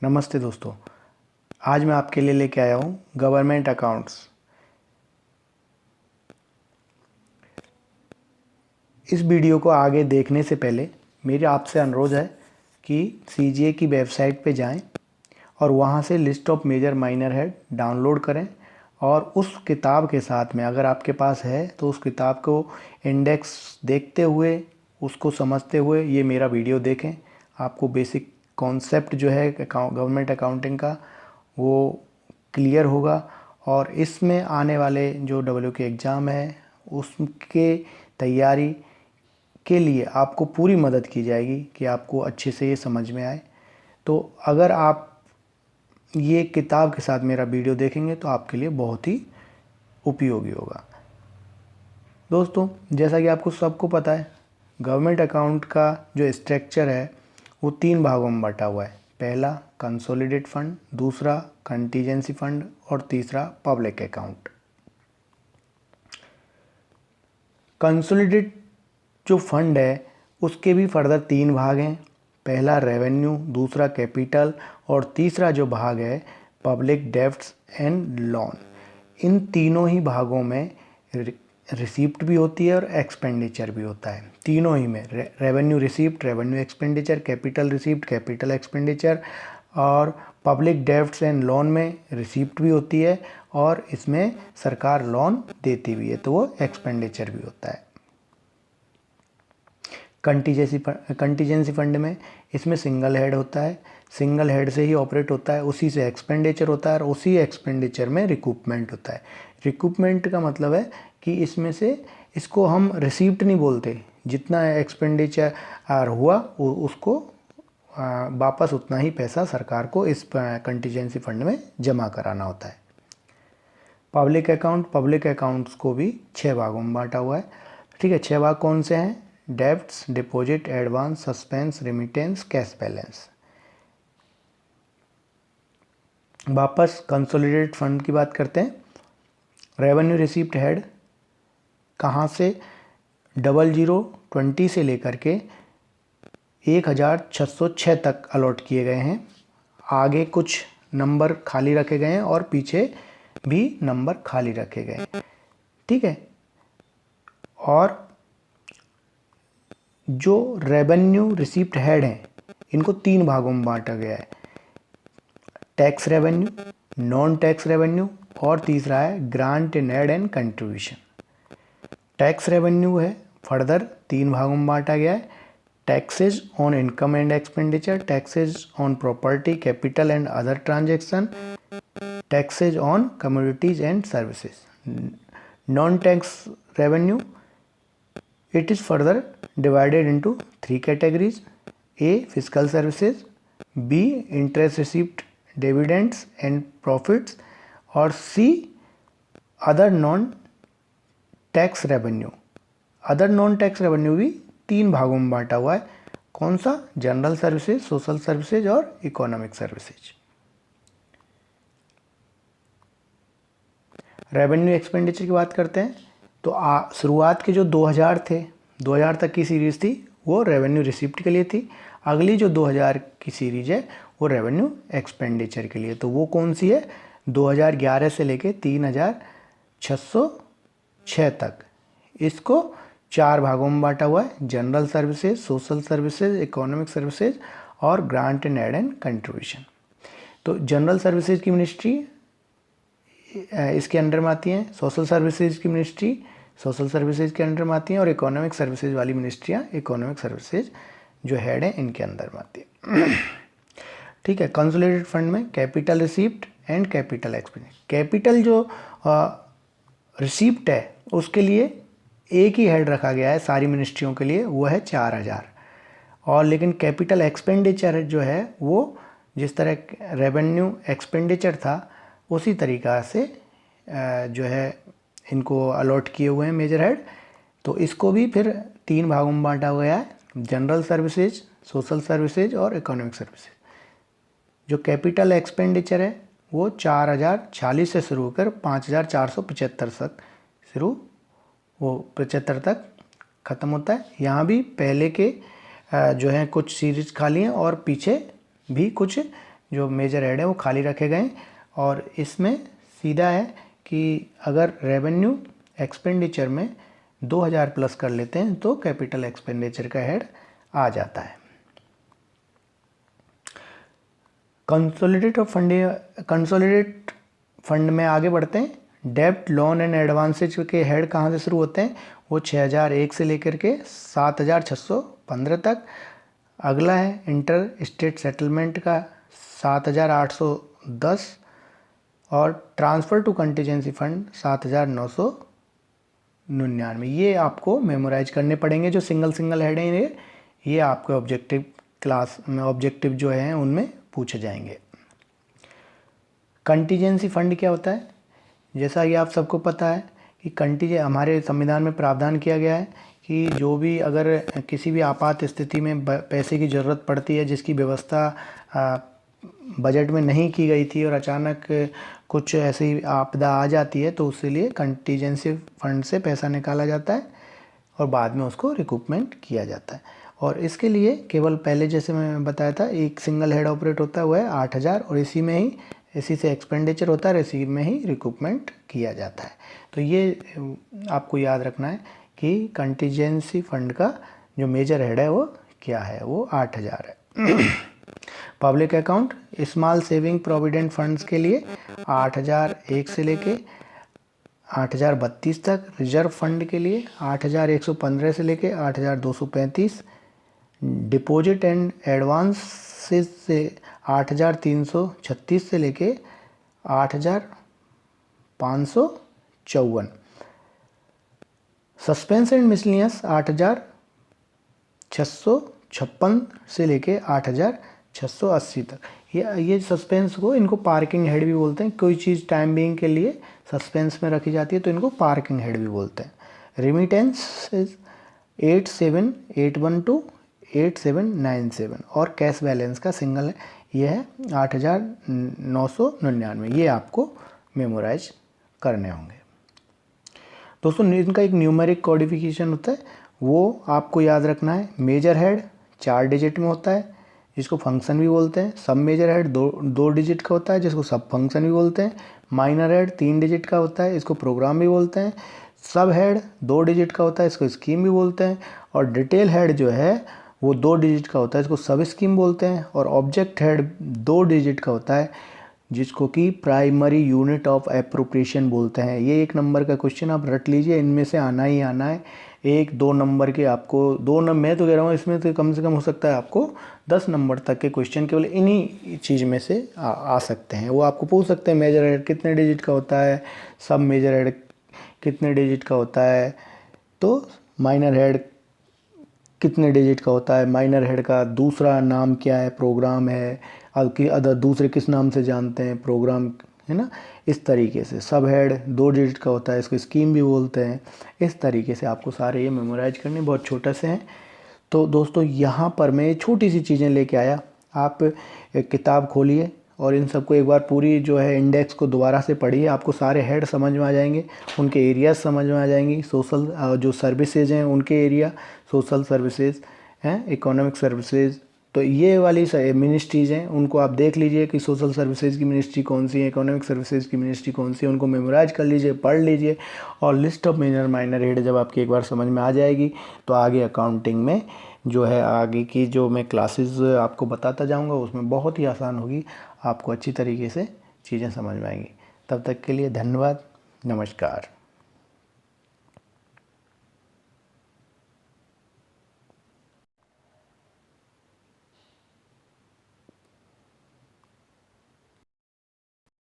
नमस्ते दोस्तों। आज मैं आपके लिए लेके आया हूँ गवर्नमेंट अकाउंट्स। इस वीडियो को आगे देखने से पहले मेरी आपसे अनुरोध है कि सीजीए की वेबसाइट पे जाएं और वहाँ से list of major minor head download करें और उस किताब के साथ में अगर आपके पास है तो उस किताब को इंडेक्स देखते हुए उसको समझते हुए ये मेरा वीडियो देखें। आपको बेसिक कॉन्सेप्ट जो है गवर्नमेंट अकाउंटिंग का वो क्लियर होगा और इसमें आने वाले जो डब्ल्यू के एग्ज़ाम है उसके तैयारी के लिए आपको पूरी मदद की जाएगी कि आपको अच्छे से ये समझ में आए। तो अगर आप ये किताब के साथ मेरा वीडियो देखेंगे तो आपके लिए बहुत ही उपयोगी होगा। दोस्तों, जैसा कि आपको सबको पता है, गवर्नमेंट अकाउंट का जो स्ट्रक्चर है वो 3 भागों में बटा हुआ है। पहला कंसोलिडेट फंड, दूसरा कंटीजेंसी फंड और तीसरा पब्लिक अकाउंट। कंसोलिडेट जो फंड है उसके भी फर्दर 3 भाग हैं। पहला रेवेन्यू, दूसरा कैपिटल और तीसरा जो भाग है पब्लिक डेब्ट्स एंड लोन। इन तीनों ही भागों में रिसीप्ट भी होती है और एक्सपेंडिचर भी होता है। तीनों ही में revenue receipt, revenue expenditure, capital receipt, capital expenditure और पब्लिक डेब्ट्स एंड लोन में रिसीप्ट भी होती है और इसमें सरकार लोन देती भी है तो वो एक्सपेंडिचर भी होता है। कंटीजेंसी फंड में इसमें सिंगल हेड होता है, सिंगल हेड से ही ऑपरेट होता है, उसी से एक्सपेंडिचर होता है और उसी एक्सपेंडिचर में रिकूपमेंट होता है। रिकूपमेंट का मतलब है कि इसमें से इसको हम रिसीप्ट नहीं बोलते, जितना एक्सपेंडिचर हुआ उसको वापस उतना ही पैसा सरकार को इस कंटीजेंसी फंड में जमा कराना होता है। पब्लिक अकाउंट्स को भी 6 भागों में बांटा हुआ है। ठीक है, 6 भाग कौन से हैं? Debts, deposit, advance, suspense, remittance, cash balance. वापस कंसोलिडेटेड फंड की बात करते हैं। रेवेन्यू रिसीप्ट हेड कहाँ से 0020 से लेकर के 1606 तक अलॉट किए गए हैं। आगे कुछ नंबर खाली रखे गए हैं और पीछे भी नंबर खाली रखे गए हैं। ठीक है, और जो रेवेन्यू रिसीप्ट हेड हैं इनको 3 भागों में बांटा गया है। Tax revenue, non tax revenue और तीसरा है grant in aid and contribution. Tax revenue है फर्दर 3 भागों में बांटा गया है। Taxes on income and expenditure, taxes on property, capital and other transaction, taxes on commodities and services. Non tax revenue, it is further divided into 3 categories: A, fiscal services; B, interest received, dividends and profits; और C, other non tax revenue। Other non tax revenue भी 3 भागों में बांटा हुआ है। कौन सा? General services, social services और इकोनॉमिक सर्विसेज। रेवेन्यू एक्सपेंडिचर की बात करते हैं तो शुरुआत के जो 2000 थे, 2000 तक की सीरीज़ थी वो रेवेन्यू रिसिप्ट के लिए थी। अगली जो 2000 की सीरीज है वो रेवेन्यू एक्सपेंडिचर के लिए। तो वो कौन सी है? 2011 से लेके 3606 तक। इसको 4 भागों में बांटा हुआ है: general services, social services, economic services और grant and aid and contribution. तो जनरल सर्विसेज की मिनिस्ट्री इसके अंडर में आती हैं, सोशल सर्विसेज की मिनिस्ट्री सोशल सर्विसेज के अंडर में आती हैं और इकोनॉमिक सर्विसेज वाली मिनिस्ट्रियाँ इकोनॉमिक सर्विसेज जो हेड हैं इनके अंदर में आती है। ठीक है, कंसोलिडेटेड फंड में capital receipt and capital expenditure. Capital जो रिसीप्ट है उसके लिए एक ही हेड रखा गया है सारी मिनिस्ट्रियों के लिए, वो है 4000। और लेकिन कैपिटल एक्सपेंडिचर जो है वो जिस तरह रेवेन्यू एक्सपेंडिचर था उसी तरीक़ा से जो है इनको अलॉट किए हुए हैं मेजर हेड। तो इसको भी फिर 3 भागों में बांटा गया है: जनरल सर्विसेज, सोशल सर्विसेज और इकोनॉमिक सर्विसेज। जो कैपिटल एक्सपेंडिचर है वो 4046 से शुरू होकर 5475 तक वो 75 तक ख़त्म होता है। यहाँ भी पहले के जो हैं कुछ सीरीज खाली हैं और पीछे भी कुछ जो मेजर हेड है वो खाली रखे गए और इसमें सीधा है कि अगर रेवेन्यू एक्सपेंडिचर में 2000 प्लस कर लेते हैं तो कैपिटल एक्सपेंडिचर का हेड आ जाता है। कंसोलिडेट फंड में आगे बढ़ते हैं। डेब्ट, लोन एंड एडवांसेज के हेड कहाँ से शुरू होते हैं? वो 6001 से लेकर के 7615 तक। अगला है इंटर स्टेट सेटलमेंट का 7810 और ट्रांसफ़र टू कंटीजेंसी फंड 7999। ये आपको मेमोराइज करने पड़ेंगे। जो सिंगल हेड हैं ये आपके ऑब्जेक्टिव क्लास में ऑब्जेक्टिव जो हैं उनमें पूछे जाएंगे। कंटीजेंसी फंड क्या होता है? जैसा कि आप सबको पता है कि हमारे संविधान में प्रावधान किया गया है कि जो भी अगर किसी भी आपात स्थिति में पैसे की ज़रूरत पड़ती है जिसकी व्यवस्था बजट में नहीं की गई थी और अचानक कुछ ऐसी आपदा आ जाती है तो उसके लिए कंटीजेंसी फंड से पैसा निकाला जाता है और बाद में उसको रिकूपमेंट किया जाता है। और इसके लिए केवल पहले जैसे मैं बताया था एक सिंगल हेड ऑपरेट होता है वो है 8000 और इसी से एक्सपेंडिचर होता है, इसी में ही रिकूपमेंट किया जाता है। तो ये आपको याद रखना है कि कंटीजेंसी फंड का जो मेजर हेड है वो क्या है, वो 8000 है। Public account, small saving provident funds के लिए 8001 से लेके 8032 तक। रिजर्व फंड के लिए 8115 से लेके 8235। डिपॉजिट एंड एडवांसेस से 8336 से लेके 8554। सस्पेंस एंड मिसलिनियस 8656 से लेके 8680 तक। ये सस्पेंस को इनको पार्किंग हेड भी बोलते हैं। कोई चीज़ टाइम बीइंग के लिए सस्पेंस में रखी जाती है तो इनको पार्किंग हेड भी बोलते हैं। रिमिटेंस 87812 8797 और कैश बैलेंस का सिंगल है ये है 8999। ये आपको मेमोराइज करने होंगे। दोस्तों इनका एक न्यूमेरिक कोडिफिकेशन होता है वो आपको याद रखना है। मेजर हेड 4 डिजिट में होता है जिसको फंक्शन भी बोलते हैं। सब मेजर हेड 2 डिजिट का होता है जिसको सब फंक्शन भी बोलते हैं। माइनर हेड 3 डिजिट का होता है इसको प्रोग्राम भी बोलते हैं। सब हेड 2 डिजिट का होता है इसको स्कीम भी बोलते हैं। और डिटेल हेड जो है वो 2 डिजिट का होता है इसको सब स्कीम बोलते हैं। और ऑब्जेक्ट हेड 2 डिजिट का होता है जिसको कि प्राइमरी यूनिट ऑफ एप्रोप्रिएशन बोलते हैं। ये 1 नंबर का क्वेश्चन आप रट लीजिए, इनमें से आना ही आना है। 1-2 नंबर के आपको 2 नंबर, मैं तो कह रहा हूँ इसमें तो कम से कम हो सकता है आपको 10 नंबर तक के क्वेश्चन केवल इन्हीं चीज़ में से आ सकते हैं। वो आपको पूछ सकते हैं मेजर हेड कितने डिजिट का होता है, सब मेजर हेड कितने डिजिट का होता है, तो माइनर हेड कितने डिजिट का होता है, माइनर हेड का दूसरा नाम क्या है, प्रोग्राम है, अदर दूसरे किस नाम से जानते हैं, प्रोग्राम है ना। इस तरीके से सब हेड 2 डिजिट का होता है इसको स्कीम भी बोलते हैं। इस तरीके से आपको सारे ये मेमोराइज करने, बहुत छोटे से हैं। तो दोस्तों यहाँ पर मैं छोटी सी चीज़ें लेके आया। आप एक किताब खोलिए और इन सबको एक बार पूरी जो है इंडेक्स को दोबारा से पढ़िए। आपको सारे हेड समझ में आ जाएंगे, उनके एरियाज समझ में आ जाएंगी। सोशल जो सर्विसेज हैं उनके एरिया, सोशल सर्विसेज हैं, इकोनॉमिक सर्विसेज, तो ये वाली मिनिस्ट्रीज़ हैं उनको आप देख लीजिए कि सोशल सर्विसेज की मिनिस्ट्री कौन सी है, इकोनॉमिक सर्विसेज की मिनिस्ट्री कौन सी है, उनको मेमोराइज कर लीजिए, पढ़ लीजिए। और list of major minor head जब आपकी एक बार समझ में आ जाएगी तो आगे अकाउंटिंग में जो है आगे की जो मैं क्लासेस आपको बताता जाऊंगा उसमें बहुत ही आसान होगी, आपको अच्छी तरीके से चीज़ें समझ में आएंगी। तब तक के लिए धन्यवाद, नमस्कार।